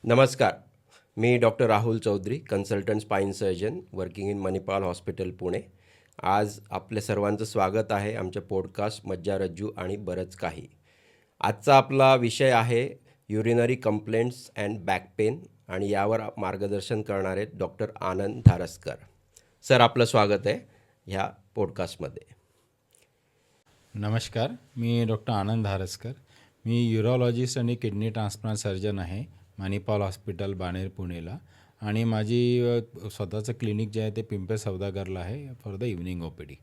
नमस्कार. मी doctor Rahul Chaudhari, consultant spine surgeon working in Manipal hospital Pune. आज आपल्या सर्वांचं स्वागत आहे आमच्या पॉडकास्ट मज्जारज्जू आणि बरंच काही. आजचा आपला विषय आहे urinary complaints and back pain आणि यावर मार्गदर्शन करणार आहेत डॉक्टर आनंद धारसकर. सर, आपलं स्वागत आहे ह्या पॉडकास्टमध्ये. नमस्कार, मी डॉक्टर आनंद धारसकर. मी युरोलॉजिस्ट आणि किडनी ट्रान्सप्लांट सर्जन आहे मणिपाल हॉस्पिटल बाणेर पुणेला. आणि माझी स्वतःचं क्लिनिक जे आहे ते पिंपळे सौदागरला आहे for the evening OPD.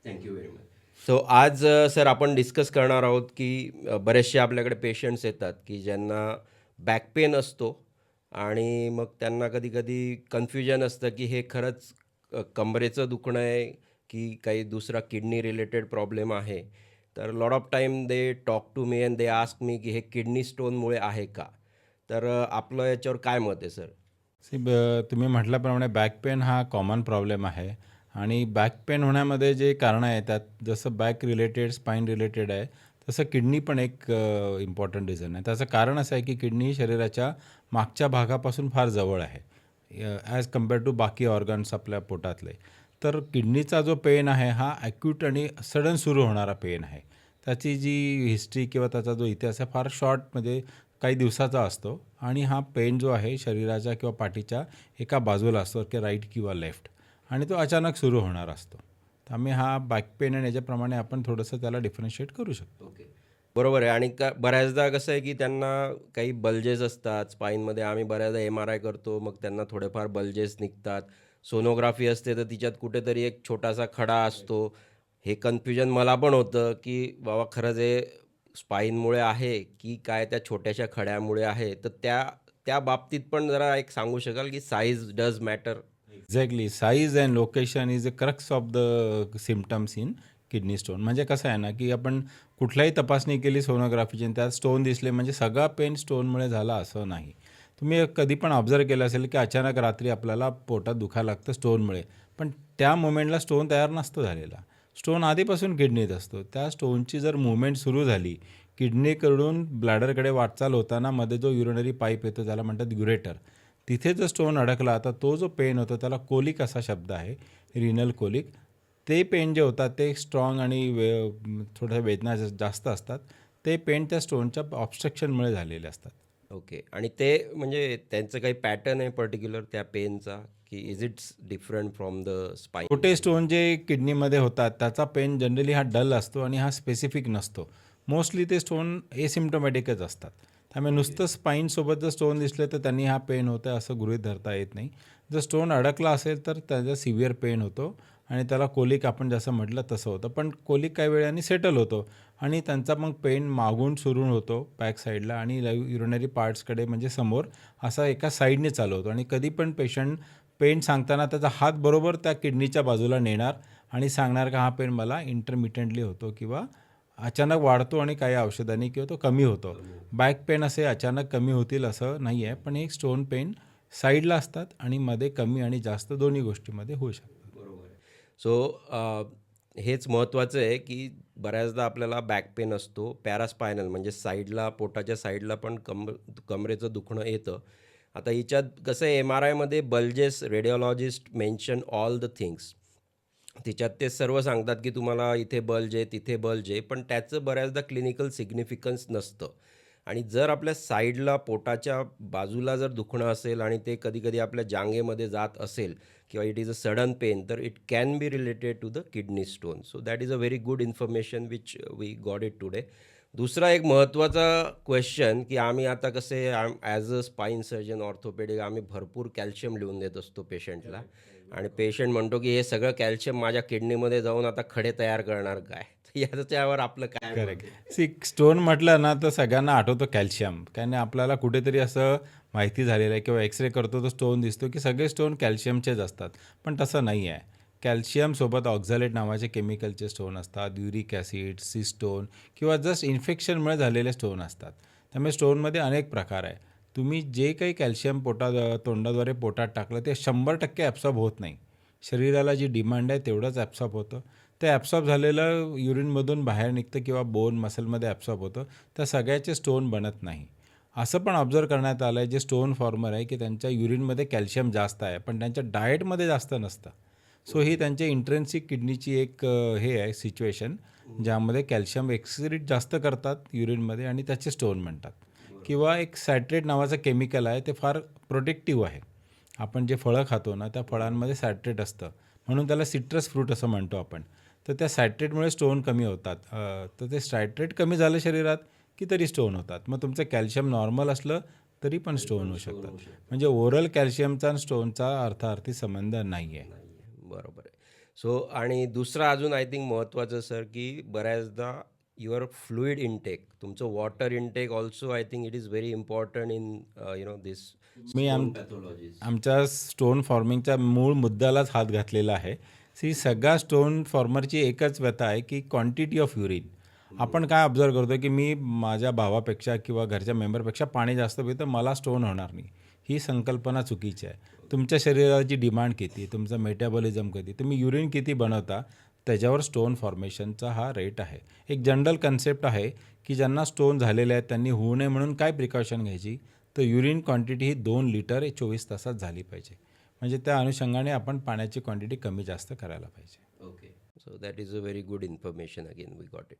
Thank you very much. So आज सर आपण डिस्कस करणार आहोत की बरेचसे आपल्याकडे पेशंट्स येतात की ज्यांना बॅक पेन असतो आणि मग त्यांना कधी कधी कन्फ्युजन असतं की हे खरंच कमरेचं दुखणं आहे की काही दुसरा किडनी रिलेटेड प्रॉब्लेम आहे. तर lot of time they talk to me and they ask me की हे किडनी स्टोनमुळे आहे का. तर आपलं याच्यावर काय मत आहे सर? तुम्ही म्हटल्याप्रमाणे बॅक पेन हा कॉमन प्रॉब्लेम आहे. आणि बॅक पेन होण्यामध्ये जे कारणं येतात, जसं बॅक रिलेटेड स्पाईन रिलेटेड आहे, तसं किडनी पण एक इम्पॉर्टंट रिझन आहे. त्याचं कारण असं आहे की किडनी शरीराच्या मागच्या भागापासून फार जवळ आहे ॲज कम्पेअर टू बाकी ऑर्गन्स आपल्या पोटातले. तर किडनीचा जो पेन आहे हा ॲक्यूट आणि सडन सुरू होणारा पेन आहे. त्याची जी हिस्ट्री किंवा त्याचा जो इतिहास आहे फार शॉर्टमध्ये काही दिवसाचा असतो. आणि हा पेन जो आहे शरीराच्या किंवा पाठीच्या एका बाजूला असतो की राईट किंवा लेफ्ट, आणि तो अचानक सुरू होणार असतो. त्यामुळे हा बॅक पेन आणि याच्याप्रमाणे आपण थोडंसं त्याला डिफरन्शिएट करू शकतो. ओके, बरोबर आहे. आणि बऱ्याचदा कसं आहे की त्यांना काही बल्जेस असतात स्पाईनमध्ये. आम्ही बऱ्याचदा MRI करतो, मग त्यांना थोडेफार बल्जेस निघतात. सोनोग्राफी असते तर तिच्यात कुठेतरी एक छोटासा खडा असतो. हे कन्फ्युजन मला पण होतं की बाबा खरंच हे स्पाईनमुळे आहे की काय त्या छोट्याशा खड्यामुळे आहे. तर त्या त्या बाबतीत पण जरा एक सांगू शकाल की size does matter? Exactly, size and location is a crux of the symptoms in kidney stone. म्हणजे कसं आहे ना की आपण कुठल्याही तपासणी केली सोनोग्राफीची आणि त्यात स्टोन दिसले म्हणजे सगळा पेन स्टोनमुळे झाला असं नाही. तुम्ही कधी पण ऑब्झर्व केलं असेल की अचानक रात्री आपल्याला पोटात दुखायला लागतं स्टोनमुळे, पण त्या मोमेंटला स्टोन तयार नसतो झालेला. स्टोन आधीपासून किडनीत असतो. त्या स्टोनची जर मुवमेंट सुरू झाली, किडनीकडून ब्लॅडरकडे वाटचाल होताना मध्ये जो युरिनरी पाईप येतो त्याला म्हणतात युरेटर, तिथे जर स्टोन अडकला तर तो जो पेन होतो त्याला कोलिक असा शब्द आहे, रिनल कोलिक. ते पेन जे होतात ते स्ट्रॉंग आणि थोड्या वेदना जास्त असतात. ते पेन त्या स्टोनच्या ऑब्स्ट्रक्शनमुळे झालेले असतात. ओके. आणि ते म्हणजे त्यांचं काही पॅटर्न आहे पर्टिक्युलर त्या पेनचा की is it's different from the spine? छोटे स्टोन जे किडनीमध्ये होतात त्याचा पेन जनरली हा डल असतो आणि हा स्पेसिफिक नसतो. मोस्टली ते स्टोन एसिम्प्टोमॅटिकच असतात. त्यामुळे नुसतं स्पाईनसोबत जर स्टोन दिसले तर त्यांनी हा पेन होतं आहे असं गृहीत धरता येत नाही. जर स्टोन अडकला असेल तर त्याचा सिव्हिअर पेन होतो आणि त्याला कोलिक आपण जसं म्हटलं तसं होतं. पण कोलिक काही वेळाने सेटल होतो आणि त्यांचा मग पेन मागून सुरू होतो बॅक साईडला आणि युरिनरी पार्ट्सकडे म्हणजे समोर असा एका साईडने चालू होतो. आणि कधी पण पेशंट पेन सांगताना त्याचा हात बरोबर त्या किडनीच्या बाजूला नेणार आणि सांगणार का हा पेन मला इंटरमिटेंटली होतो किंवा अचानक वाढतो आणि काही औषधांनी किंवा तो कमी होतो. बॅक पेन असे अचानक कमी होतील असं नाही आहे, पण एक स्टोन पेन साईडला असतात आणि मध्ये कमी आणि जास्त दोन्ही गोष्टीमध्ये होऊ शकतात. बरोबर आहे. सो हेच महत्त्वाचं आहे की बऱ्याचदा आपल्याला बॅक पेन असतो, पॅरास्पायनल म्हणजे साईडला, पोटाच्या साईडला पण कमरेचं दुखणं येतं. आता हिच्यात कसं आहे, MRIमध्ये bulges, radiologist mention all the things. तिच्यात ते सर्व सांगतात की तुम्हाला इथे बल्ज आहे, तिथे बल्ज आहे, पण त्याचं बऱ्याचदा क्लिनिकल सिग्निफिकन्स नसतं. आणि जर आपल्या साईडला, पोटाच्या बाजूला जर दुखणं असेल आणि ते कधी-कधी आपल्या जांघेमध्ये जात असेल किंवा it is a sudden pain, तर it can be related to the kidney stone. So that is a very good information which we got it today. दुसरा एक महत्त्वाचा क्वेश्चन की आम्ही आता कसे as a spine surgeon, orthopaedic, आम्ही भरपूर कॅल्शियम लिहून देत असतो पेशंटला. आणि पेशंट म्हणतो की हे सगळं कॅल्शियम माझ्या किडनीमध्ये जाऊन आता खडे तयार करणार काय? तर याच्यावर आपलं काय मत करेक्ट. आहे? स्टोन म्हटलं ना तर सगळ्यांना आठवतं कॅल्शियम. कारण आपल्याला कुठेतरी असं माहिती झालेलं आहे किंवा एक्सरे करतो तो स्टोन दिसतो की सगळे स्टोन कॅल्शियमचेच असतात. पण तसं नाही आहे. कॅल्शियमसोबत ऑक्झॅलेट नावाचे केमिकलचे स्टोन असतात, युरिक ॲसिड, सिस्टोन किंवा जस्ट इन्फेक्शनमुळे झालेले स्टोन असतात. त्यामुळे स्टोनमध्ये अनेक प्रकार आहे. तुम्ही जे काही कॅल्शियम तोंडाद्वारे पोटात टाकलं ते 100% ॲब्सॉर्ब होत नाही. शरीराला जी डिमांड आहे तेवढंच ॲब्सॉर्ब होतं. ते ॲब्सॉर्ब झालेलं युरिनमधून बाहेर निघतं किंवा बोन मसलमध्ये ॲब्सॉर्ब होतं. त्या सगळ्याचे स्टोन बनत नाही. असं पण ऑब्झर्व करण्यात आलं आहे जे स्टोन फॉर्मर आहे की त्यांच्या युरिनमध्ये कॅल्शियम जास्त आहे पण त्यांच्या डाएटमध्ये जास्त नसतं. सो ही त्यांच्या इंट्रेन्सिक किडनीची एक हे आहे सिच्युएशन ज्यामध्ये कॅल्शियम एक्सक्रीट जास्त करतात युरिनमध्ये आणि त्याचे स्टोन म्हणतात. किंवा एक सॅट्रेट नावाचं केमिकल आहे ते फार प्रोटेक्टिव्ह आहे. आपण जे फळं खातो ना त्या फळांमध्ये सॅट्रेट असतं म्हणून त्याला सिट्रस फ्रूट असं म्हणतो आपण. तर त्या सॅट्रेटमुळे स्टोन कमी होतात. तर ते सॅट्रेट कमी झालं शरीरात की तरी स्टोन होतात. मग तुमचं कॅल्शियम नॉर्मल असलं तरी पण स्टोन होऊ शकतात. म्हणजे ओरल कॅल्शियमचा आणि स्टोनचा अर्थार्थी संबंध नाही आहे. बरोबर आहे. सो आणि दुसरं अजून आय थिंक महत्त्वाचं सर, की बऱ्याचदा युअर फ्लुइड इनटेक, तुमचं water intake also I think it is very important in this मी स्टोन पॅथॉलॉजीज. आमच्या स्टोन फॉर्मिंगच्या मूळ मुद्द्यालाच हात घातलेला आहे. सगळ्या स्टोन फॉर्मरची एकच व्यथा आहे की क्वांटिटी ऑफ युरिन. आपण काय ऑब्झर्व करतो की मी माझ्या भावापेक्षा किंवा घरच्या मेंबरपेक्षा पाणी जास्त पितो मला स्टोन होणार नाही. ही संकल्पना चुकीची आहे. तुमच्या शरीराची डिमांड किती, तुमचं मेटाबॉलिझम किती, तुम्ही युरिन किती बनवता त्याच्यावर स्टोन फॉर्मेशनचा हा रेट आहे. एक जनरल कन्सेप्ट आहे की ज्यांना स्टोन झालेले आहेत त्यांनी होऊ नये म्हणून काय प्रिकॉशन घ्यायची, तर युरिन क्वांटिटी ही 2 लिटर 24 तासात झाली पाहिजे. म्हणजे त्या अनुषंगाने आपण पाण्याची क्वांटिटी कमी जास्त करायला पाहिजे. Okay. So that is a very good information again we got it.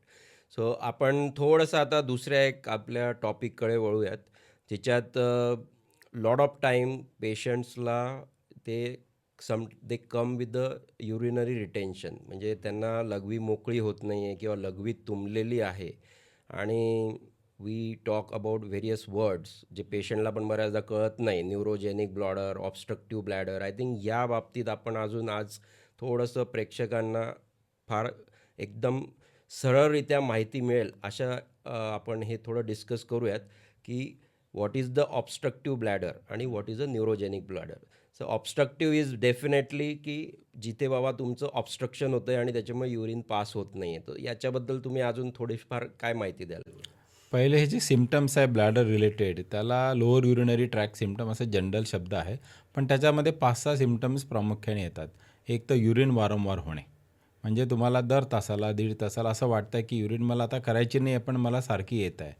So आपण थोडंसं आता दुसऱ्या एक आपल्या टॉपिककडे वळूयात, ज्याच्यात लॉट ऑफ टाईम पेशंट्सला ते they come with the urinary retention, म्हणजे त्यांना लघवी मोकळी होत नाही आहे किंवा लघवी तुंबलेली आहे आणि we talk about various words जे पेशंटला पण बऱ्याचदा कळत नाही. Neurogenic bladder, obstructive bladder. I think या बाबतीत आपण अजून आज थोडंसं प्रेक्षकांना फार एकदम सरळरित्या माहिती मिळेल अशा आपण हे थोडं डिस्कस करूयात की what is the obstructive bladder आणि what is a neurogenic bladder. So obstructive is definitely की जिथे बाबा तुमचं ऑब्स्ट्रक्शन होतं आहे आणि त्याच्यामुळे युरिन पास होत नाही आहे. तर याच्याबद्दल तुम्ही अजून थोडीफार काय माहिती द्याल? पहिले हे जे सिम्पटम्स आहे ब्लॅडर रिलेटेड त्याला लोअर युरिनरी ट्रॅक सिम्पटम असा जनरल शब्द आहे. पण त्याच्यामध्ये 5-6 सिम्पटम्स प्रामुख्याने येतात. एक तर युरिन वारंवार होणे, म्हणजे तुम्हाला दर तासाला 1.5 तासाला असं वाटतं की युरिन मला आता करायची नाही आहे पण मला सारखी येत आहे.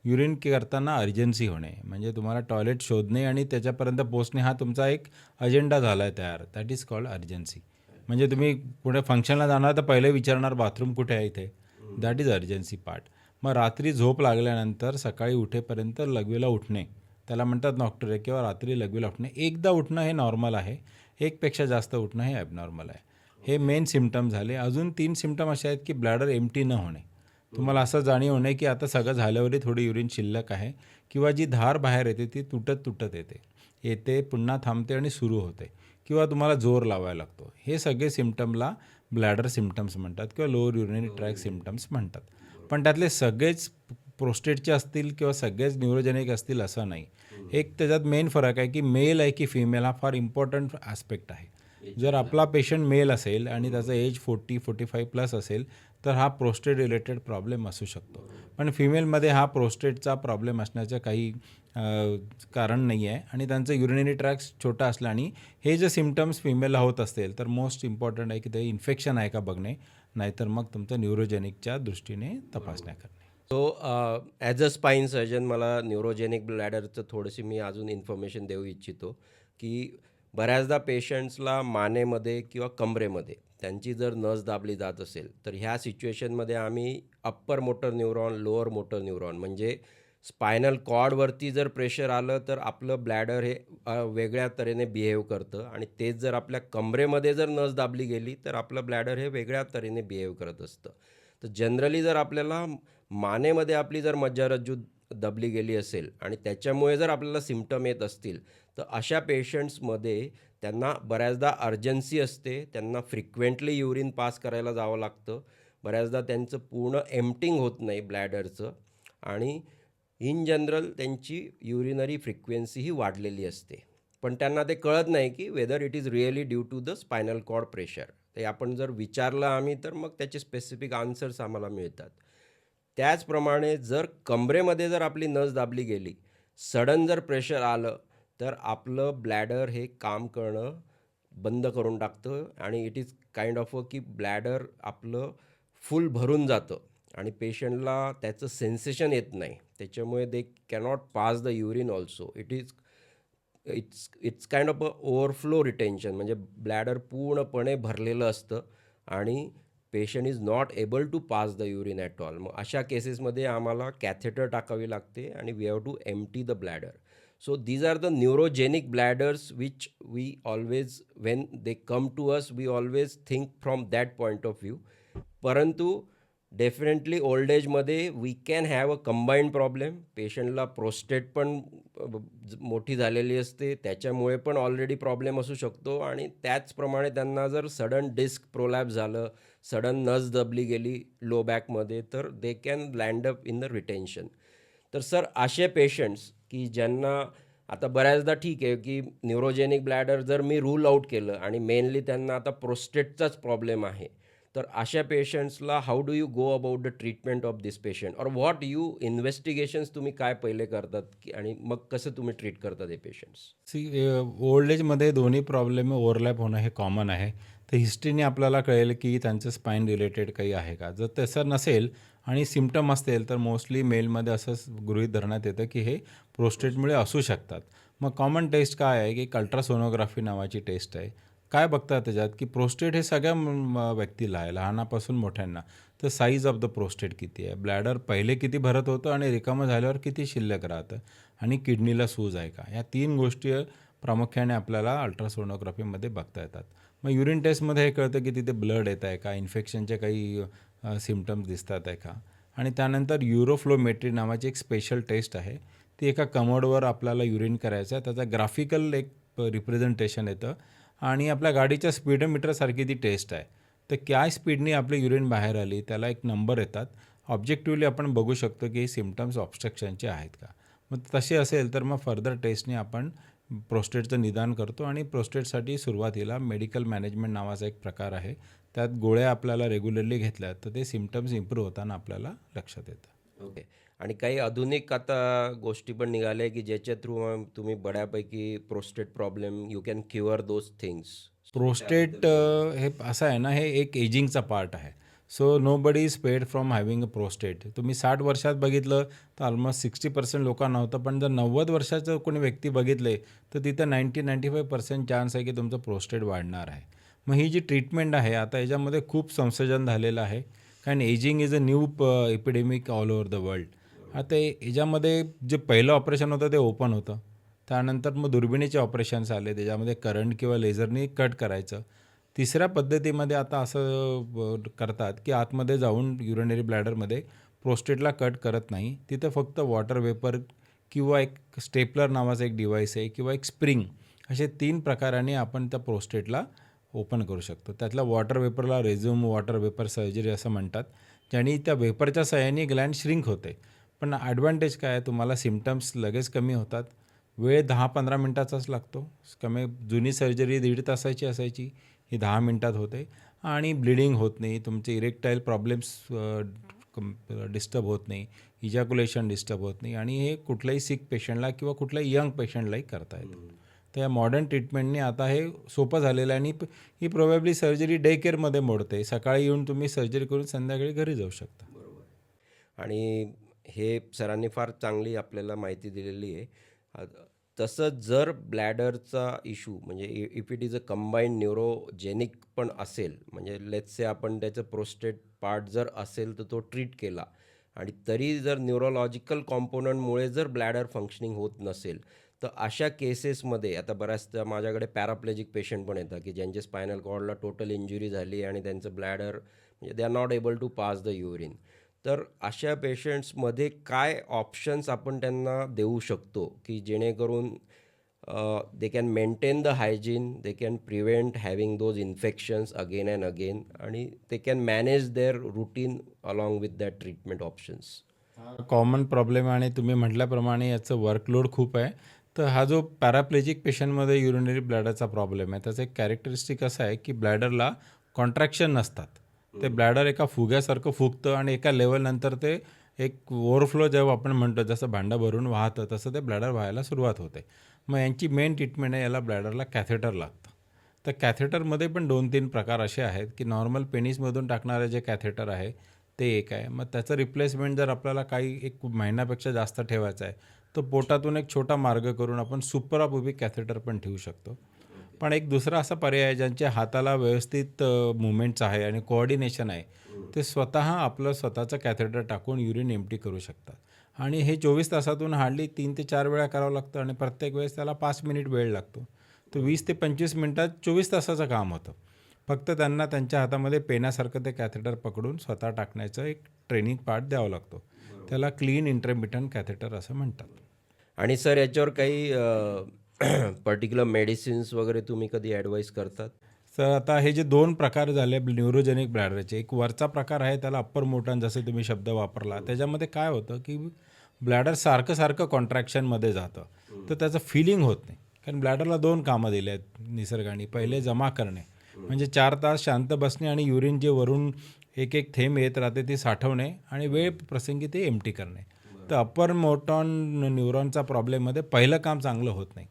युरिन करताना अर्जन्सी होणे, म्हणजे तुम्हाला टॉयलेट शोधणे आणि त्याच्यापर्यंत पोहोचणे हा तुमचा एक अजेंडा झाला आहे तयार. That is called urgency. म्हणजे तुम्ही पुढे फंक्शनला जाणार तर पहिले विचारणार बाथरूम कुठे आहे इथे. That is urgency part. मग रात्री झोप लागल्यानंतर सकाळी उठेपर्यंत लघवीला उठणे त्याला म्हणतात नॉक्टुरे किंवा रात्री लघवीला उठणे. एकदा उठणं हे नॉर्मल आहे, एकपेक्षा जास्त उठणं हे ॲबनॉर्मल आहे. हे मेन सिम्पटम झाले. अजून 3 सिम्पटम असे आहेत की ब्लॅडर एम्प्टी न होणे. तुम्हाला असं जाणीव होणे की आता सगळं झाल्यावरही थोडी युरिन शिल्लक आहे किंवा जी धार बाहेर येते ती तुटत तुटत येते पुन्हा थांबते आणि सुरू होते किंवा तुम्हाला जोर लावायला लागतो. हे सगळे सिम्पटमला ब्लॅडर सिम्पटम्स म्हणतात किंवा लोअर युरिनरी ट्रॅक सिम्पटम्स म्हणतात. पण त्यातले सगळेच प्रोस्टेटचे असतील किंवा सगळेच न्यूरोजेनिक असतील असं नाही. एक त्याच्यात मेन फरक आहे की मेल आहे की फिमेल हा फार इम्पॉर्टंट ॲस्पेक्ट आहे. जर आपला पेशंट मेल असेल आणि त्याचं एज 40-45 प्लस असेल तर हा प्रोस्टेट रिलेटेड प्रॉब्लेम असू शकतो. पण फिमेलमध्ये हा प्रोस्टेटचा प्रॉब्लेम असण्याचं काही कारण नाही आहे आणि त्यांचं युरिनरी ट्रॅक छोटा असला आणि हे जे सिम्पटम्स फिमेलला होत असतील तर मोस्ट इम्पॉर्टंट आहे की ते इन्फेक्शन आहे का बघणे, नाहीतर मग तुमचं न्यूरोजेनिकच्या दृष्टीने तपासण्या करणे. So as a spine surgeon मला न्यूरोजेनिक ब्लॅडरचं थोडीशी मी अजून इन्फॉर्मेशन देऊ इच्छितो की बऱ्याचदा पेशंट्सला मानेमध्ये किंवा कमरेमध्ये त्यांची जर नस दाबली जात असेल तर ह्या सिच्युएशनमध्ये आम्ही upper motor neuron, lower motor neuron म्हणजे स्पायनल कॉर्डवरती जर प्रेशर आलं तर आपलं ब्लॅडर हे वेगळ्या तऱ्हेने बिहेव करतं आणि तेच जर आपल्या कमरेमध्ये जर नस दाबली गेली तर आपलं ब्लॅडर हे वेगळ्या तऱ्हेने बिहेव करत असतं. तर जनरली जर आपल्याला मानेमध्ये आपली जर मज्जारज्जू दबली गेली असेल आणि त्याच्यामुळे जर आपल्याला सिम्पटम येत असतील तर अशा पेशंट्समध्ये त्यांना बऱ्याचदा अर्जन्सी असते, त्यांना फ्रिक्वेंटली युरिन पास करायला जावं लागतं. बऱ्याचदा त्यांचं पूर्ण एम्प्टिंग होत नाही ब्लॅडरचं आणि इन जनरल त्यांची युरिनरी फ्रिक्वेन्सी ही वाढलेली असते. पण त्यांना ते कळत नाही की whether it is really due to the spinal cord pressure. ते आपण जर विचारलं आम्ही तर मग त्याचे स्पेसिफिक आन्सर्स आम्हाला मिळतात. त्याचप्रमाणे जर कमरेमध्ये जर आपली नस दाबली गेली, सडन जर प्रेशर आलं तर आपलं ब्लॅडर हे काम करणं बंद करून टाकतं आणि इट इज काइंड ऑफ की ब्लॅडर आपलं फुल भरून जातं आणि पेशंटला त्याचं सेन्सेशन येत नाही. त्याच्यामुळे they cannot pass the urine also. It's kind of a overflow retention, म्हणजे ब्लॅडर पूर्णपणे भरलेलं असतं आणि patient is not able to pass the urine at all. मग अशा केसेसमध्ये आम्हाला कॅथेटर टाकावी लागते आणि we have to empty the bladder. So these are the neurogenic bladders which we always, when they come to us, we always think from that point of view. परंतु definitely old एजमध्ये we can have a combined problem. पेशंटला prostate पण मोठी झालेली असते, त्याच्यामुळे पण already problem असू शकतो आणि त्याचप्रमाणे त्यांना जर सडन डिस्क प्रोलॅप्स झालं, सडन नस दबली गेली लो बॅकमध्ये, तर they can land up in the retention. तर सर असे पेशंट्स की ज्यांना आता बऱ्याचदा ठीक आहे की न्यूरोजेनिक ब्लॅडर जर मी रूल आउट केलं आणि मेनली त्यांना आता प्रोस्टेटचाच प्रॉब्लेम आहे, तर अशा पेशंट्सला how do you go about the treatment of this patient, और व्हॉट यू इन्व्हेस्टिगेशन्स तुम्ही काय पहिले करतात की आणि मग कसं तुम्ही ट्रीट करतात हे पेशंट्स? ओल्ड एजमध्ये दोन्ही प्रॉब्लेम ओव्हरलॅप होणं हे कॉमन आहे. तर हिस्ट्रीने आपल्याला कळेल की त्यांचं स्पाईन रिलेटेड काही आहे का. जर तसं नसेल आणि सिम्पटम असतील तर मोस्टली मेलमध्ये असंच गृहीत धरण्यात येतं की हे प्रोस्टेटमुळे असू शकतात. मग कॉमन टेस्ट काय आहे की एक अल्ट्रासोनोग्राफी नावाची टेस्ट आहे. काय बघतात त्याच्यात की प्रोस्टेट हे सगळ्या व्यक्तीला आहे, लहानापासून मोठ्यांना. तर साईज ऑफ द प्रोस्टेट किती आहे, ब्लॅडर पहिले किती भरत होतं आणि रिकामं झाल्यावर किती शिल्लक राहतं, आणि किडनीला सूज आहे का, या 3 गोष्टी प्रामुख्याने आपल्याला अल्ट्रासोनोग्राफीमध्ये बघता येतात. मग युरिन टेस्टमध्ये हे कळतं की तिथे ब्लड येत आहे का, इन्फेक्शनचे काही सिम्पटम्स दिसतात आहे का. आणि त्यानंतर युरोफ्लोमेट्री नावाची एक स्पेशल टेस्ट आहे. ती एका कमोडवर आपल्याला युरिन करायचं आहे, त्याचा ग्राफिकल एक रिप्रेझेंटेशन येतं आणि आपल्या गाडीच्या स्पीडोमीटरसारखी ती टेस्ट आहे. तर काय स्पीडनी आपली युरिन बाहेर आली त्याला एक नंबर येतात. ऑब्जेक्टिव्हली आपण बघू शकतो की हे सिम्पटम्स ऑब्स्ट्रक्शनचे आहेत का. मग तसे असेल तर मग फर्दर टेस्टने आपण प्रोस्टेटचं निदान करतो आणि प्रोस्टेटसाठी सुरुवातीला मेडिकल मॅनेजमेंट नावाचा एक प्रकार आहे. त्यात गोळ्या आपल्याला रेग्युलरली घेतल्या तर ते सिम्पटम्स इम्प्रूव्ह होताना आपल्याला लक्षात येतं. ओके. आणि काही आधुनिक आता गोष्टी पण निघाल्या की ज्याच्या थ्रू तुम्ही बऱ्यापैकी prostate problem you can cure those things. Prostate हे असं आहे ना, हे एक एजिंगचा पार्ट आहे. So nobody is spared from having a prostate. तुम्ही 60 वर्षात बघितलं तर ऑलमोस्ट 60% लोकांना होतं, पण जर 90 वर्षाचं कोणी व्यक्ती बघितले तर तिथं 90-95% चान्स आहे की तुमचं प्रोस्टेट वाढणार आहे. मग ही जी ट्रीटमेंट आहे आता याच्यामध्ये खूप संशोधन झालेलं आहे, कारण ageing is a new epidemic all over the world. आता याच्यामध्ये जे पहिलं ऑपरेशन होतं ते ओपन होतं. त्यानंतर मग दुर्बिणीचे ऑपरेशन्स आले, त्याच्यामध्ये करंट किंवा लेझरनी कट करायचं. तिसऱ्या पद्धतीमध्ये आता असं करतात की आतमध्ये जाऊन युरिनरी ब्लॅडरमध्ये प्रोस्टेटला कट करत नाही, तिथं फक्त वॉटर वेपर किंवा एक स्टेपलर नावाचं एक डिव्हाइस आहे किंवा एक स्प्रिंग, असे 3 प्रकाराने आपण त्या प्रोस्टेटला ओपन करू शकतो. त्यातल्या वॉटर वेपरला रेझ्यूम वॉटर वेपर सर्जरी असं म्हणतात, ज्याने त्या वेपरच्या सहाय्याने ग्लँड श्रिंक होते. पण ॲडव्हान्टेज काय आहे, तुम्हाला सिम्पटम्स लगेच कमी होतात. वेळ 10-15 मिनटाचाच लागतो. जुनी सर्जरी 1.5 तासाची असायची, ही 10 मिनटात होते आणि ब्लिडिंग होत नाही, तुमचे इरेक्टाईल प्रॉब्लेम्स डिस्टर्ब होत नाही, इजॅक्युलेशन डिस्टर्ब होत नाही आणि हे कुठल्याही सिक पेशंटला किंवा कुठल्याही यंग पेशंटलाही करता येतं. तर या मॉडर्न ट्रीटमेंटने आता हे सोपं झालेलं आहे आणि ही प्रोबॅबली सर्जरी डे केअरमध्ये मोडते. सकाळी येऊन तुम्ही सर्जरी करून संध्याकाळी घरी जाऊ शकता. बरोबर. आणि हे सरांनी फार चांगली आपल्याला माहिती दिलेली आहे. तसंच जर ब्लॅडरचा इश्यू म्हणजे if it is a combined neurogenic पण असेल, म्हणजे लेट्स से आपण त्याचं प्रोस्टेट पार्ट जर असेल तर तो ट्रीट केला आणि तरी जर न्यूरोलॉजिकल कॉम्पोनंटमुळे जर ब्लॅडर फंक्शनिंग होत नसेल, तर अशा केसेसमध्ये आता बऱ्याचदा माझ्याकडे पॅराप्लेजिक पेशंट पण येतात की ज्यांच्या स्पायनल कॉर्डला टोटल इंजुरी झाली आणि त्यांचं ब्लॅडर म्हणजे they are not able to pass the urine. तर अशा पेशंट्समध्ये काय ऑप्शन्स आपण त्यांना देऊ शकतो की जेणेकरून they can maintain the hygiene, they can prevent having those infections again and again आणि they can manage their routine along with that treatment options? Common problem आणि तुम्ही म्हटल्याप्रमाणे याचं वर्कलोड खूप आहे. तर हा जो पॅराप्लेजिक पेशंटमध्ये युरिनरी ब्लॅडरचा प्रॉब्लेम आहे, त्याचं एक कॅरेक्टरिस्टिक असं आहे की ब्लॅडरला कॉन्ट्रॅक्शन नसतात. ते ब्लॅडर एका फुग्यासारखं फुगतं आणि एका लेवलनंतर ते एक ओव्हरफ्लो जेव्हा आपण म्हणतो, जसं भांडं भरून वाहतं तसं ते ब्लॅडर व्हायला सुरुवात होते. मग यांची मेन ट्रीटमेंट आहे, याला ब्लॅडरला कॅथेटर लागतं. तर कॅथेटरमध्ये पण 2-3 प्रकार असे आहेत की नॉर्मल पेनिसमधून टाकणारे जे कॅथेटर आहे ते एक आहे. मग त्याचं रिप्लेसमेंट जर आपल्याला काही एक महिन्यापेक्षा जास्त ठेवायचं आहे, तर पोटातून एक छोटा मार्ग करून आपण सुप्रापुबिक कॅथेटर पण ठेवू शकतो. पण एक दुसरा असा पर्याय आहे, ज्यांच्या हाताला व्यवस्थित मुवमेंट्स आहे आणि कोऑर्डिनेशन आहे, ते स्वतः आपलं स्वतःचं कॅथेटर टाकून युरिन एम्प्टी करू शकतात. आणि हे 24 तासातून हार्डली 3 ते 4 वेळा करावं लागतं आणि प्रत्येक वेळेस त्याला 5 मिनिट वेळ लागतो. तर 20 ते 25 मिनिटात 24 तासाचं काम होतं. फक्त त्यांना त्यांच्या हातामध्ये पेनासारखं ते कॅथेटर पकडून स्वतः टाकण्याचं एक ट्रेनिंग पार्ट द्यावा लागतो. त्याला क्लीन इंटरमिटंट कॅथेटर असं म्हणतात. आणि सर याच्यावर काही पर्टिक्युलर मेडिसिन्स वगैरे तुम्ही कधी ॲडवाईस करतात? तर आता हे जे 2 प्रकार झाले न्यूरोजेनिक ब्लॅडरचे, एक वरचा प्रकार आहे त्याला अप्पर मोटन जसे तुम्ही शब्द वापरला. त्याच्यामध्ये काय होतं की ब्लॅडर सारखं कॉन्ट्रॅक्शनमध्ये जातं. तर त्याचं फिलिंग होत नाही. कारण ब्लॅडरला 2 कामं दिली आहेत निसर्गाने. पहिले जमा करणे, म्हणजे 4 तास शांत बसणे आणि युरिन जे वरून एक थेंब येत राहते ती साठवणे आणि वेळ प्रसंगी ते एम्प्टी करणे. तर अप्पर मोटॉन न्यूरॉनचा प्रॉब्लेममध्ये पहिलं काम चांगलं होत नाही.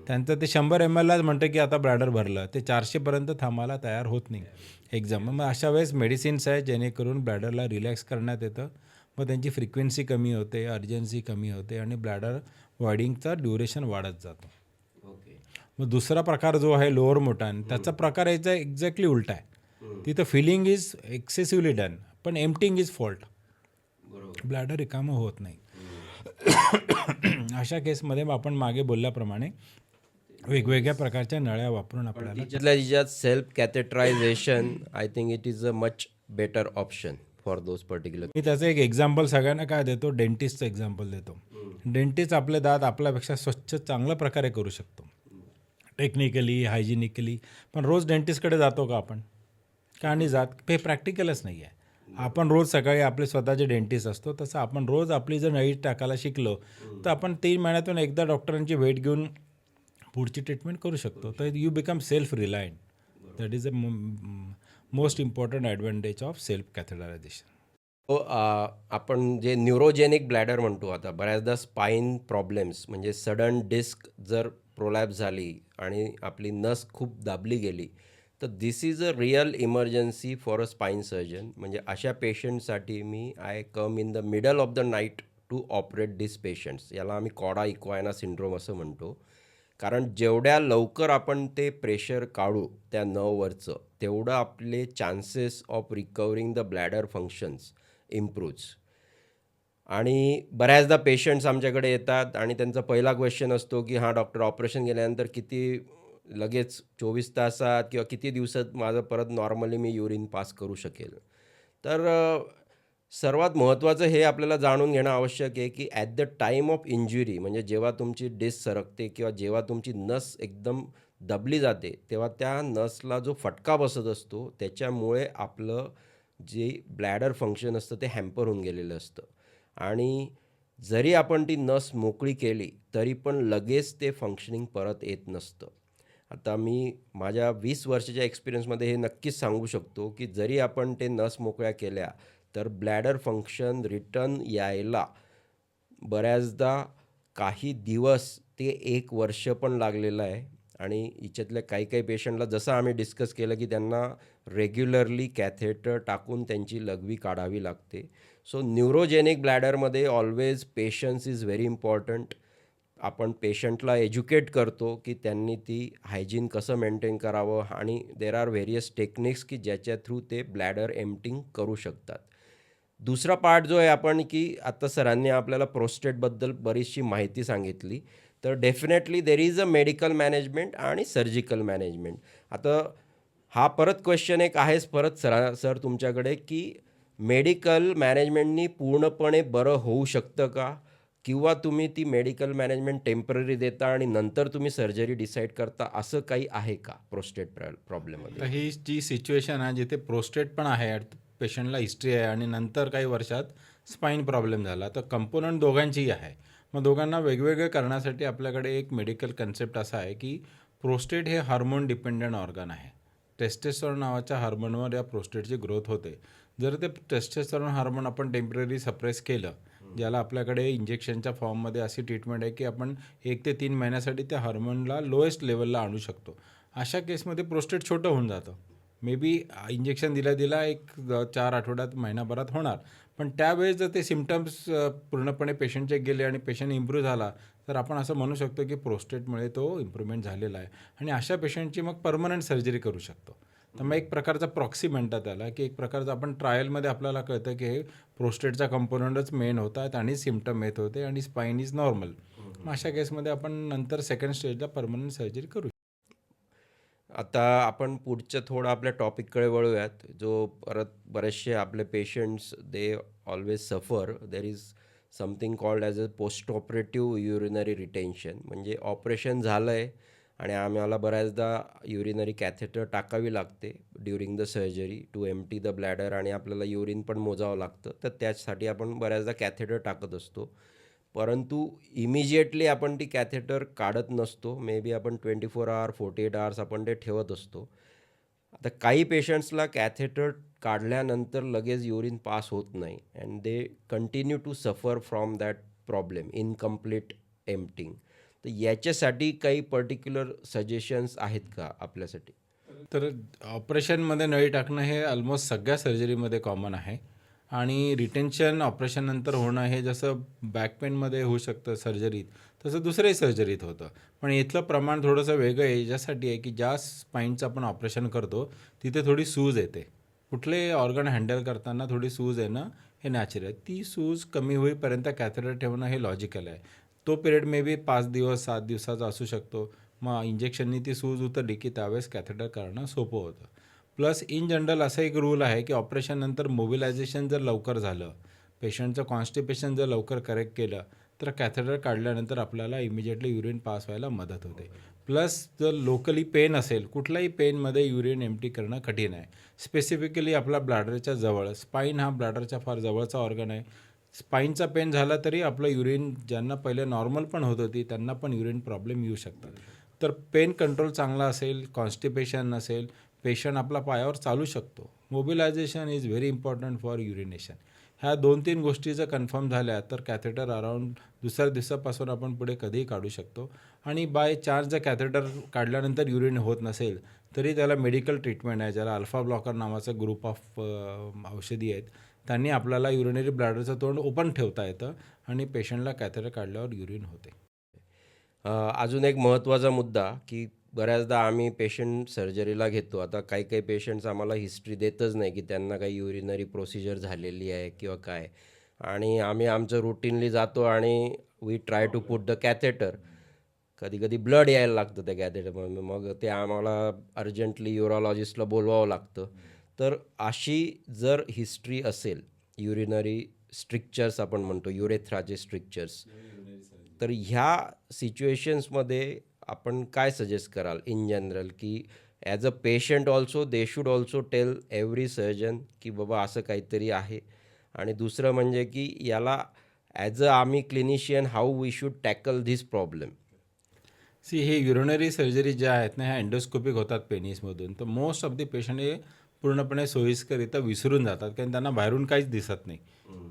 त्यांचं ते 100 ml म्हणतं की आता ब्लॅडर भरलं, ते 400 पर्यंत थांबायला तयार होत नाही एक्झाम. मग अशा वेळेस मेडिसिन्स आहेत जेणेकरून ब्लॅडरला रिलॅक्स करण्यात येतं. मग त्यांची फ्रिक्वेन्सी कमी होते, अर्जन्सी कमी होते आणि ब्लॅडर वायडिंगचा ड्युरेशन वाढत जातो. ओके. मग दुसरा प्रकार जो आहे लोअर मोटान, त्याचा प्रकार याचा एक्झॅक्टली उलटा आहे. तिथं फिलिंग इज एक्सेसिव्हली डन, पण एम्प्टिंग इज फॉल्ट. बरोबर. ब्लॅडर रिकामं होत नाही. अशा केसमध्ये आपण मागे बोलल्याप्रमाणे वेगवेगळ्या प्रकारच्या नळ्या वापरून आपल्याला तिच्यात self catheterisation I think it is a much better option for those particular. मी त्याचं एक एक्झाम्पल सगळ्यांना काय देतो, डेंटिस्टचं एक्झाम्पल देतो. डेंटिस्ट आपले दात आपल्यापेक्षा स्वच्छ चांगल्या प्रकारे करू शकतो, टेक्निकली, हायजिनिकली. पण रोज डेंटिस्टकडे जातो का आपण? का नाही जात? हे प्रॅक्टिकलच नाही आहे. आपण रोज सकाळी आपले स्वतःचे डेंटिस्ट असतो, तसं आपण रोज आपली जर नळी टाकायला शिकलो तर आपण 3 महिन्यातून एकदा डॉक्टरांची भेट घेऊन पुढची ट्रीटमेंट करू शकतो. तर you become self reliant. That is a most important advantage of self catheterisation. हो. आपण जे न्यूरोजेनिक ब्लॅडर म्हणतो, आता बऱ्याचदा स्पाईन प्रॉब्लेम्स म्हणजे सडन डिस्क जर प्रोलॅप्स झाली आणि आपली नस खूप दाबली गेली, तर this is a real emergency for a spine surgeon. म्हणजे अशा पेशंटसाठी मी I come in the middle of the night to operate this patients. याला आम्ही कॉडा इक्वायना सिंड्रोम असं म्हणतो. कारण जेवढ्या लवकर आपण ते प्रेशर काढू त्या नर्ववरचं, तेवढं आपले chances of recovering the bladder functions improves. आणि बऱ्याचदा पेशंट्स आमच्याकडे येतात आणि त्यांचा पहिला क्वेश्चन असतो की हां डॉक्टर, ऑपरेशन केल्यानंतर किती लगेच 24 तासात किंवा किती दिवसात माझं परत नॉर्मली मी युरिन पास करू शकेल. तर सर्वात महत्त्वाचं हे आपल्याला जाणून घेणं आवश्यक आहे की at the time of injury, म्हणजे जेव्हा तुमची डिस्क सरकते किंवा जेव्हा तुमची नस एकदम दबली जाते, तेव्हा त्या नसला जो फटका बसत असतो त्याच्यामुळे आपलं जे ब्लॅडर फंक्शन असतं ते हॅम्पर होऊन गेलेलं असतं. आणि जरी आपण ती नस मोकळी केली तरी पण लगेच ते फंक्शनिंग परत येत नसतं. आता मी माझ्या 20 वर्षाच्या एक्सपिरियन्समध्ये हे नक्कीच सांगू शकतो की जरी आपण ते नस मोकळ्या केल्या तर ब्लॅडर फंक्शन रिटर्न यायला बऱ्याचदा काही दिवस ते 1 वर्ष पण लागलेलं आहे. आणि याच्यातल्या काही पेशंटला जसं आम्ही डिस्कस केलं की त्यांना रेग्युलरली कॅथेटर टाकून त्यांची लघवी काढावी लागते. सो न्यूरोजेनिक ब्लॅडरमध्ये always patience is very important. आपण पेशंटला एज्युकेट करतो की त्यांनी ती हायजीन कसं मेंटेन करावं आणि देर आर व्हेरियस टेक्निक्स की ज्याच्या थ्रू ते ब्लॅडर एम्प्टिंग करू शकतात. दुसरा पार्ट जो आहे आपण की आता सरांनी आपल्याला प्रोस्टेटबद्दल बरीचशी माहिती सांगितली. तर definitely there is a medical management आणि सर्जिकल मॅनेजमेंट. आता हा परत क्वेश्चन एक आहेच परत सर तुमच्याकडे की मेडिकल मॅनेजमेंटनी पूर्णपणे बरं होऊ शकतं का? किंवा तुम्ही ती मेडिकल मॅनेजमेंट टेम्पररी देता आणि नंतर तुम्ही सर्जरी डिसाईड करता, असं काही आहे का प्रोस्टेट प्रॉब्लेममध्ये? तर ही जी सिच्युएशन आहे जिथे प्रोस्टेट पण आहे, पेशंटला हिस्ट्री आहे आणि नंतर काही वर्षात स्पाईन प्रॉब्लेम झाला, तर कंपोनंट दोघांचीही आहे. मग दोघांना वेगवेगळं करण्यासाठी आपल्याकडे एक मेडिकल कन्सेप्ट असा आहे की प्रोस्टेट हे हार्मोन डिपेंडंट ऑर्गन आहे. टेस्टेस्टेरॉन नावाच्या हार्मोनवर या प्रोस्टेटची ग्रोथ होते. जर ते टेस्टेस्टेरॉन हार्मोन आपण टेम्पररी सप्रेस केलं, ज्याला आपल्याकडे इंजेक्शनच्या फॉर्ममध्ये अशी ट्रीटमेंट आहे की आपण 1 ते 3 महिन्यासाठी त्या हार्मोनला लोएस्ट लेवलला आणू शकतो. अशा केसमध्ये प्रोस्टेट छोटं होऊन जातं. मे बी इंजेक्शन दिला एक 4 आठवड्यात महिनाभरात होणार, पण त्यावेळेस जर ते सिम्पटम्स पूर्णपणे पेशंटचे गेले आणि पेशंट इम्प्रूव्ह झाला, तर आपण असं म्हणू शकतो की प्रोस्टेटमुळे तो इम्प्रूव्हमेंट झालेला आहे आणि अशा पेशंटची मग परमनंट सर्जरी करू शकतो. तर मग एक प्रकारचा प्रॉक्सी म्हणतात त्याला, की एक प्रकारचं आपण ट्रायलमध्ये आपल्याला कळतं की हे प्रोस्टेटचा कंपोनंटच मेन होतात आणि सिम्पटम येत होते आणि स्पाईन इज नॉर्मल. मग अशा केसमध्ये आपण नंतर सेकंड स्टेजला परमनंट सर्जरी करू. आता आपण पुढच्या थोडं आपल्या टॉपिककडे वळूयात, जो परत बरेचसे आपले patients they always suffer. There is something called as a post operative urinary retention. म्हणजे ऑपरेशन झालं आहे आणि आम्हाला बऱ्याचदा युरिनरी कॅथेटर टाकावी लागते during the surgery to empty the bladder आणि आपल्याला युरिन पण मोजावं लागतं. तर त्यासाठी आपण बऱ्याचदा कॅथेटर टाकत असतो. परंतु इमिजिएटली आपण ती कॅथेटर काढत नसतो. मे बी आपण 24 आवर, 48 आवर्स आपण ते ठेवत असतो. आता काही पेशंट्सला कॅथेटर काढल्यानंतर लगेच युरिन पास होत नाही and they continue to suffer from that problem, incomplete emptying. तर याच्यासाठी काही पर्टिक्युलर सजेशन्स आहेत का आपल्यासाठी? तर ऑपरेशनमध्ये नळी टाकणं हे ऑलमोस्ट सगळ्या सर्जरीमध्ये कॉमन आहे आणि रिटेन्शन ऑपरेशननंतर होणं हे जसं बॅक पेनमध्ये होऊ शकतं सर्जरीत, तसं दुसऱ्याही सर्जरीत होतं. पण इथलं प्रमाण थोडंसं वेगळं आहे याच्यासाठी आहे की ज्या स्पाईनचं आपण ऑपरेशन करतो तिथे थोडी सूज येते. कुठले ऑर्गन हँडल करताना थोडी सूज येणं हे नॅचरल आहे. ती सूज कमी होईपर्यंत कॅथेटर ठेवणं हे लॉजिकल आहे. तो पिरियड मे बी 5 दिवस 7 दिवसाचा असू शकतो. मग इंजेक्शननी ती सूज उतरली की त्यावेळेस कॅथेटर करणं सोपं होतं. प्लस इन जनरल असा एक रूल आहे की ऑपरेशननंतर मोबिलायझेशन जर लवकर झालं, पेशंटचं कॉन्स्टिपेशन जर लवकर करेक्ट केलं, तर कॅथेटर काढल्यानंतर आपल्याला इमिजिएटली युरिन पास व्हायला मदत होते. प्लस जर लोकली पेन असेल, कुठल्याही पेनमध्ये युरिन एम्प्टी करणं कठीण आहे. स्पेसिफिकली आपला ब्लॅडरच्या जवळ, स्पाईन हा ब्लॅडरच्या फार जवळचा ऑर्गन आहे. स्पाईनचा पेन झाला तरी आपलं युरिन ज्यांना पहिले नॉर्मल पण होत होती त्यांना पण युरिन प्रॉब्लेम येऊ शकतात. तर पेन कंट्रोल चांगला असेल, कॉन्स्टिपेशन नसेल, पेशंट आपला पायावर चालू शकतो. Mobilisation is very important for urination. ह्या 2-3 गोष्टी जर कन्फर्म झाल्या तर कॅथेटर अराउंड दुसऱ्या दिवसापासून आपण पुढे कधीही काढू शकतो. आणि बाय चान्स जर कॅथेटर काढल्यानंतर युरिन होत नसेल तरी त्याला मेडिकल ट्रीटमेंट आहे, ज्याला अल्फा ब्लॉकर नावाचा ग्रुप ऑफ औषधी आहेत. त्यांनी आपल्याला युरिनरी ब्लॅडरचं तोंड ओपन ठेवता येतं आणि पेशंटला कॅथेटर काढल्यावर युरिन होते. अजून एक महत्त्वाचा मुद्दा, की बऱ्याचदा आम्ही पेशंट सर्जरीला घेतो. आता काही काही पेशंट्स आम्हाला हिस्ट्री देतच नाही, की त्यांना काही युरिनरी प्रोसिजर झालेली आहे किंवा काय. आणि आम्ही आमचं रुटीनली जातो आणि we try to put the catheter. कधी-कधी ब्लड यायला लागतं त्या कॅथेटरमधून. मग ते आम्हाला अर्जंटली युरोलॉजिस्टला बोलवावं लागतं. तर अशी जर हिस्ट्री असेल, युरिनरी स्ट्रिक्चर्स आपण म्हणतो, युरेथ्राचे स्ट्रिक्चर्स, तर ह्या सिच्युएशन्समध्ये आपण काय सजेस्ट कराल इन जनरल, की as a patient also they should also tell every surgeon की बाबा असं काहीतरी आहे. आणि दुसरं म्हणजे की याला ॲज अ आम्ही clinician how we should tackle this problem. हे युरिनरी सर्जरी ज्या आहेत ना, ह्या एंडोस्कोपिक होतात पेनिसमधून. तर मोस्ट ऑफ द पेशंट हे पूर्णपणे सोयीस्करित्या विसरून जातात, कारण त्यांना बाहेरून काहीच दिसत नाही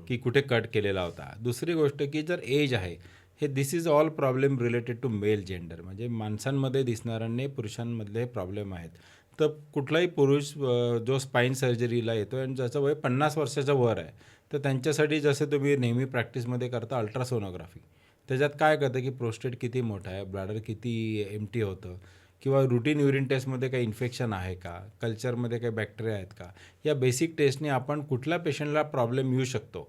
की कुठे कट केलेला होता. दुसरी गोष्ट की जर एज आहे, हे this is all problem related to male gender, म्हणजे माणसांमध्ये दिसणाऱ्यांनी पुरुषांमधले हे प्रॉब्लेम आहेत. तर कुठलाही पुरुष जो स्पाईन सर्जरीला येतो आणि ज्याचं वय 50 वर्षाच्या वर आहे, तर त्यांच्यासाठी जसं तुम्ही नेहमी प्रॅक्टिसमध्ये करता अल्ट्रासोनोग्राफी, त्याच्यात काय कळतं की प्रोस्टेट किती मोठा आहे, ब्लॅडर किती एम्प्टी होतं, किंवा रुटीन युरिन टेस्टमध्ये काही इन्फेक्शन आहे का, कल्चरमध्ये काही बॅक्टेरिया आहेत का, या बेसिक टेस्टने आपण कुठल्या पेशंटला प्रॉब्लेम येऊ शकतो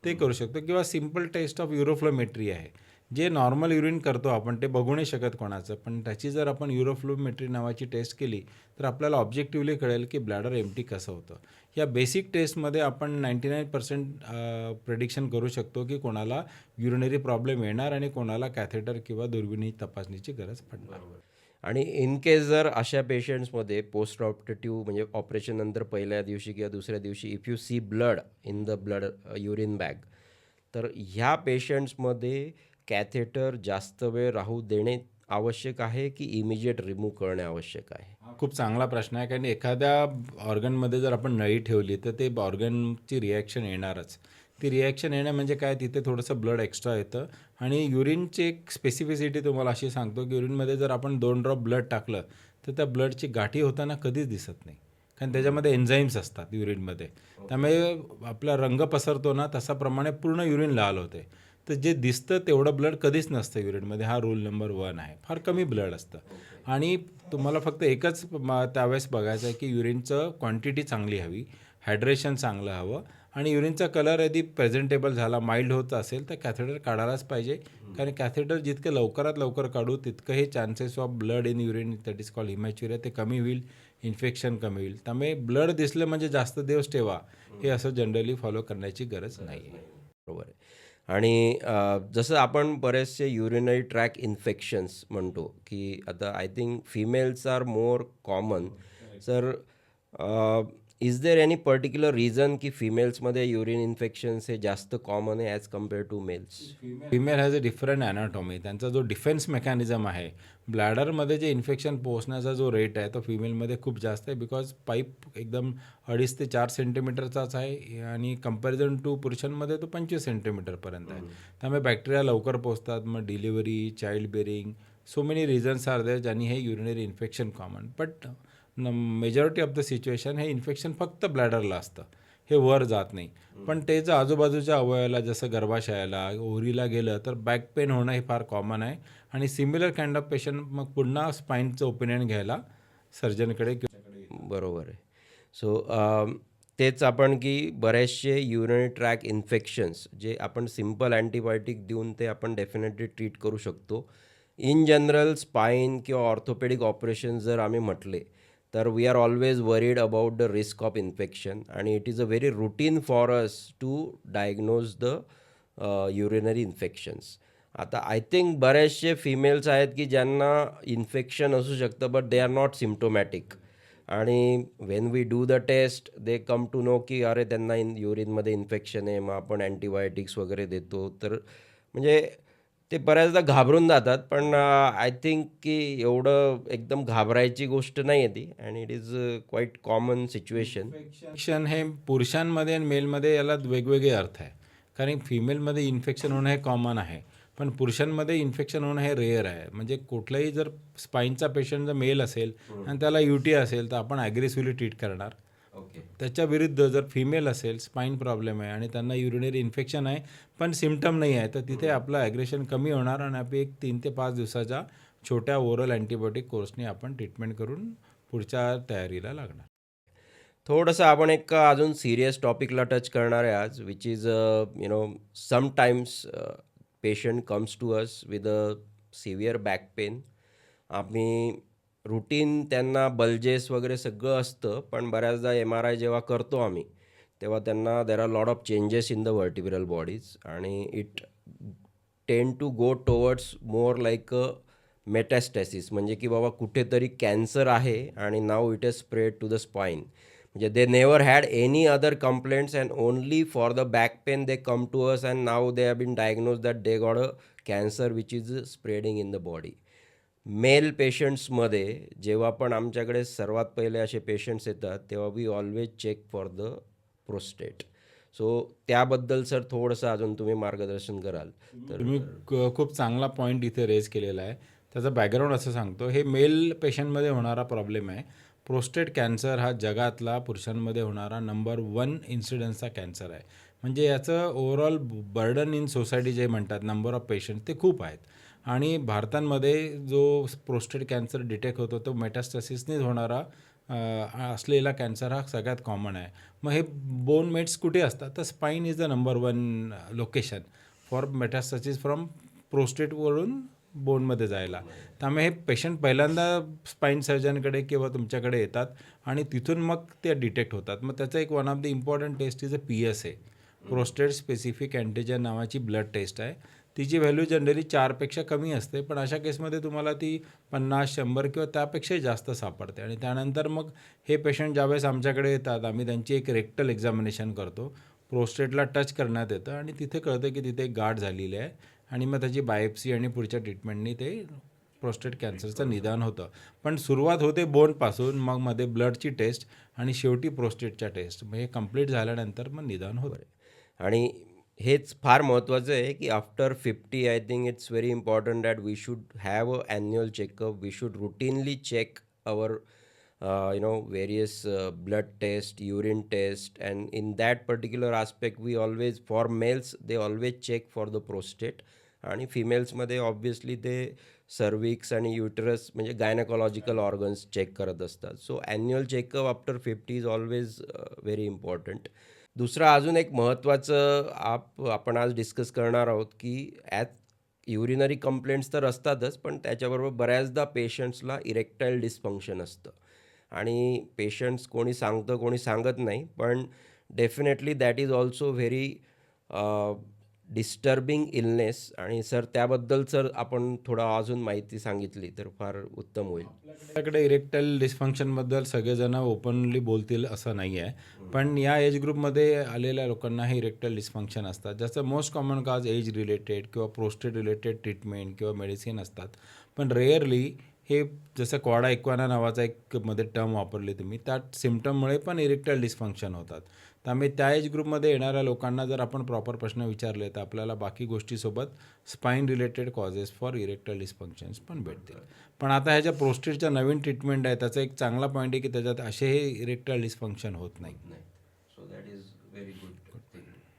ते करू शकतो. किंवा सिम्पल टेस्ट ऑफ युरोफ्लोमेट्री आहे, जे नॉर्मल युरिन करतो आपण ते बघू नाही शकत कोणाचं, पण त्याची जर आपण युरोफ्लोमेट्री नावाची टेस्ट केली तर आपल्याला ऑब्जेक्टिव्हली कळेल की ब्लॅडर एम्प्टी कसं होतं. या बेसिक टेस्टमध्ये आपण 99% प्रेडिक्शन करू शकतो की कोणाला युरिनरी प्रॉब्लेम येणार आणि कोणाला कॅथेटर किंवा दुर्बिणी तपासणीची गरज पडणार. आणि इन केस जर अशा पेशंट्समध्ये पोस्ट ऑपरेटिव्ह म्हणजे ऑपरेशननंतर पहिल्या दिवशी किंवा दुसऱ्या दिवशी if you see blood in the blood urine bag, तर ह्या पेशंट्समध्ये कॅथेटर जास्त वेळ राहू देणे आवश्यक आहे की इमिजिएट रिमूव्ह करणे आवश्यक आहे? हा खूप चांगला प्रश्न आहे, कारण एखाद्या ऑर्गनमध्ये जर आपण नळी ठेवली तर ते ऑर्गनची रिॲक्शन येणारच. ती रिॲक्शन येणं म्हणजे काय, तिथे थोडंसं ब्लड एक्स्ट्रा येतं. आणि युरिनची एक स्पेसिफिसिटी तुम्हाला अशी सांगतो की युरिनमध्ये जर आपण 2 ड्रॉप ब्लड टाकलं तर त्या ब्लडची गाठी होताना कधीच दिसत नाही, कारण त्याच्यामध्ये एन्झाईम्स असतात युरिनमध्ये. त्यामुळे आपला रंग पसरतो ना तसाप्रमाणे पूर्ण युरिन लाल होते. तर जे दिसतं तेवढं ब्लड कधीच नसतं युरिनमध्ये. हा रूल नंबर 1 आहे. फार कमी ब्लड असतं आणि तुम्हाला फक्त एकच त्यावेळेस बघायचं आहे की युरिनचं क्वांटिटी चांगली हवी, हायड्रेशन चांगलं हवं आणि युरिनचा कलर यदि प्रेझेंटेबल झाला, माइल्ड होत असेल तर कॅथेटर काढायलाच पाहिजे. कारण कॅथेटर जितकं लवकरात लवकर काढू तितकं हे chances of blood in urine that is called haematuria ते कमी होईल, इन्फेक्शन कमी होईल. त्यामुळे ब्लड दिसलं म्हणजे जास्त दिवस ठेवा हे असं जनरली फॉलो करण्याची गरज नाही आहे. बरोबर आहे. आणि जसं आपण बरेचसे युरिनरी ट्रॅक इन्फेक्शन्स म्हणतो, की आता I think females are more common. Sir is there any particular reason की फिमेल्समध्ये युरिन इन्फेक्शन्स हे जास्त कॉमन आहे as compare to males? Female has a different anatomy. त्यांचा जो डिफेन्स मेकॅनिझम आहे, ब्लॅडरमध्ये जे इन्फेक्शन पोहोचण्याचा जो रेट आहे तो फिमेलमध्ये खूप जास्त आहे. बिकॉज पाईप एकदम 2.5 ते 4 सेंटीमीटरचाच आहे आणि कंपॅरिझन टू पुरुषांमध्ये तो 25 सेंटीमीटरपर्यंत आहे. त्यामुळे बॅक्टेरिया लवकर पोहोचतात. मग delivery, child bearing, so many reasons are there ज्यांनी हे urinary infection common. But majority of the situation हे इन्फेक्शन फक्त ब्लॅडरला असतं, हे वर जात नाही. पण तेच आजूबाजूच्या अवयवाला जसं गर्भाशयाला, ओव्हरीला गेलं तर बॅक पेन होणं हे फार कॉमन आहे आणि सिमिलर काइंड ऑफ पेशंट मग पुन्हा स्पाईनचं ओपिनियन घ्यायला सर्जनकडे बरोबर आहे. सो तेच आपण की बरेचसे युरिनरी ट्रॅक इन्फेक्शन्स जे आपण सिम्पल अँटीबायोटिक देऊन ते आपण डेफिनेटली ट्रीट करू शकतो. इन जनरल स्पाईन किंवा ऑर्थोपेडिक ऑपरेशन जर आम्ही म्हटले तर we are always worried about the risk of infection आणि it is a very routine for us to diagnose the urinary infections. आता आय थिंक बरेचसे फिमेल्स आहेत की ज्यांना इन्फेक्शन असू शकतं but they are not symptomatic आणि when we do the test they come to know की अरे त्यांना युरिनमध्ये इन्फेक्शन आहे, मग आपण अँटीबायोटिक्स वगैरे देतो. तर म्हणजे ते बऱ्याचदा घाबरून जातात. पण आय थिंक की एवढं एकदम घाबरायची गोष्ट नाही आहे ती and it is quite common situation. Infection हे पुरुषांमध्ये आणि मेलमध्ये याला वेगवेगळे अर्थ आहे. कारण फिमेलमध्ये इन्फेक्शन होणं हे कॉमन आहे, पण पुरुषांमध्ये इन्फेक्शन होणं हे रेअर आहे. म्हणजे कुठलाही जर स्पाईनचा पेशंट जर मेल असेल आणि त्याला UTI असेल तर आपण ॲग्रेसिव्हली ट्रीट करणार. त्याच्या विरुद्ध जर फिमेल असेल, स्पाईन प्रॉब्लेम आहे आणि त्यांना युरिनरी इन्फेक्शन आहे पण सिम्पटम नाही आहे, तर तिथे आपलं ॲग्रेशन कमी होणार आणि आपण एक 3 ते 5 दिवसाच्या छोट्या ओरल अँटीबायोटिक कोर्सने आपण ट्रीटमेंट करून पुढच्या तयारीला लागणार. थोडंसं आपण एक अजून सिरियस टॉपिकला टच करणार आहे आज, which is sometimes patient comes to us with a severe back pain. आम्ही रुटीन त्यांना बल्जेस वगैरे सगळं असतं, पण बऱ्याचदा MRI जेव्हा करतो आम्ही तेव्हा त्यांना there are lot of changes in the vertebral bodies आणि it tend to go towards more like a metastasis, म्हणजे की बाबा कुठेतरी कॅन्सर आहे आणि now it is spread to the spine. म्हणजे they never had any other complaints and only for the back pain they come to us and now they have been diagnose that they got a cancer which is spreading in the body. Male पेशंट्समध्ये जेव्हा पण आमच्याकडे सर्वात पहिले असे पेशंट्स येतात तेव्हा we always check for the prostate. So त्याबद्दल सर थोडंसं अजून तुम्ही मार्गदर्शन कराल तर? तुम्ही खूप चांगला पॉईंट इथे रेज केलेला आहे. त्याचं बॅकग्राऊंड असं सांगतो, हे मेल पेशंटमध्ये होणारा प्रॉब्लेम आहे. प्रोस्टेट कॅन्सर हा जगातला पुरुषांमध्ये होणारा नंबर 1 इन्सिडन्सचा कॅन्सर आहे. म्हणजे याचं ओव्हरऑल बर्डन इन सोसायटी जे म्हणतात, नंबर ऑफ पेशंट ते खूप आहेत. आणि भारतांमध्ये जो प्रोस्टेट कॅन्सर डिटेक्ट होतो तो मेटास्टॅसिसनेच होणारा असलेला कॅन्सर हा सगळ्यात कॉमन आहे. मग हे बोन मेट्स कुठे असतात, तर spine is the number 1 location for metastasis from प्रोस्टेटवरून बोनमध्ये जायला. त्यामुळे हे पेशंट पहिल्यांदा स्पाईन सर्जनकडे किंवा तुमच्याकडे येतात आणि तिथून मग ते डिटेक्ट होतात. मग त्याचं एक one of the important test is a PSA, prostate specific antigen नावाची ब्लड टेस्ट आहे. तिची व्हॅल्यू जनरली 4पेक्षा कमी असते, पण अशा केसमध्ये तुम्हाला ती 50, 100 किंवा त्यापेक्षाही जास्त सापडते. आणि त्यानंतर मग हे पेशंट ज्यावेळेस आमच्याकडे येतात आम्ही त्यांची एक रेक्टल एक्झामिनेशन करतो. प्रोस्टेटला टच करण्यात येतं आणि तिथे कळतं की तिथे एक गाठ झालेली आहे आणि मग त्याची बायोप्सी आणि पुढच्या ट्रीटमेंटनी ते प्रोस्टेट कॅन्सरचं निदान होतं. पण सुरुवात होते बोनपासून, मग मध्ये ब्लडची टेस्ट आणि शेवटी प्रोस्टेटच्या टेस्ट. मग हे कंप्लीट झाल्यानंतर मग निदान होतं. आणि हेच फार महत्त्वाचं आहे की after 50 I think it's very important that we should have a annual checkup. We should routinely check our various blood test, urine test, and in that particular aspect we always, for males they always check for the prostate, आणि फिमेल्समध्ये obviously ते cervix आणि uterus म्हणजे गायनॅकॉलॉजिकल organs check करत असतात. So annual checkup after 50 is always very important. दुसरं अजून एक महत्त्वाचं आपण आज डिस्कस करणार आहोत की युरिनरी कंप्लेंट्स तर असतातच, पण त्याच्याबरोबर बऱ्याचदा पेशंट्सला इरेक्टाईल डिस्फंक्शन असतं आणि पेशंट्स कोणी सांगतं कोणी सांगत नाही, पण definitely that is also very disturbing illness. आणि सर त्याबद्दल जर आपण थोडा अजून माहिती सांगितली तर फार उत्तम होईल. आपल्याकडे इरेक्टाईल डिस्फंक्शनबद्दल सगळेजण ओपनली बोलतील असं नाही आहे, पण या एज ग्रुपमध्ये आलेल्या लोकांना हे इरेक्टाईल डिस्फंक्शन असतात. ज्याचं most common cause age related किंवा प्रोस्टेट रिलेटेड ट्रीटमेंट किंवा मेडिसिन असतात. पण रेअरली हे जसं क्वाडा इक्वाना नावाचा एक मध्ये टर्म वापरली तुम्ही, त्या सिम्पटममुळे पण इरेक्टाईल डिस्फंक्शन होतात. त्यामुळे त्या एज ग्रुपमध्ये येणाऱ्या लोकांना जर आपण प्रॉपर प्रश्न विचारले तर आपल्याला बाकी गोष्टीसोबत spine related causes for erectile dysfunctions पण भेटतील. पण आता ह्याच्या प्रोस्टेटच्या नवीन ट्रीटमेंट आहे, त्याचा एक चांगला पॉईंट आहे की त्याच्यात असे हे इरेक्टाईल डिस्फंक्शन होत नाही. So that is very good.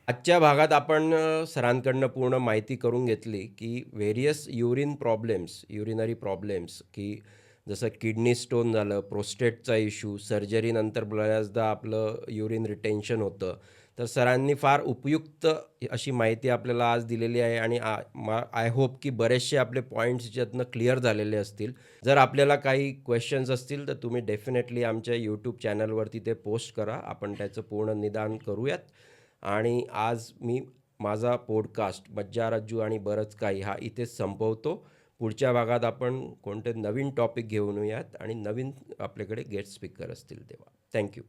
आजच्या भागात आपण सरांकडनं पूर्ण माहिती करून घेतली की व्हेरियस युरिनरी प्रॉब्लेम्स, की जसं किडनी स्टोन झालं, प्रोस्टेटचा इश्यू, सर्जरीनंतर बऱ्याचदा आपलं युरिन रिटेन्शन होतं. तर सरांनी फार उपयुक्त अशी माहिती आपल्याला आज दिलेली आहे आणि आय होप की बरेचसे आपले पॉईंट्स याच्यातनं क्लिअर झालेले असतील. जर आपल्याला काही क्वेश्चन्स असतील तर तुम्ही डेफिनेटली आमच्या यूट्यूब चॅनलवरती ते पोस्ट करा, आपण त्याचं पूर्ण निदान करूयात. आणि आज मी माझा पॉडकास्ट मज्जा रज्जू आणि बरंच काही हा इथेच संपवतो. पुढच्या भागात आपण कोणते नवीन टॉपिक घेऊन येऊयात आणि नवीन आपल्याकडे गेस्ट स्पीकर असतील तेव्हा. थँक्यू.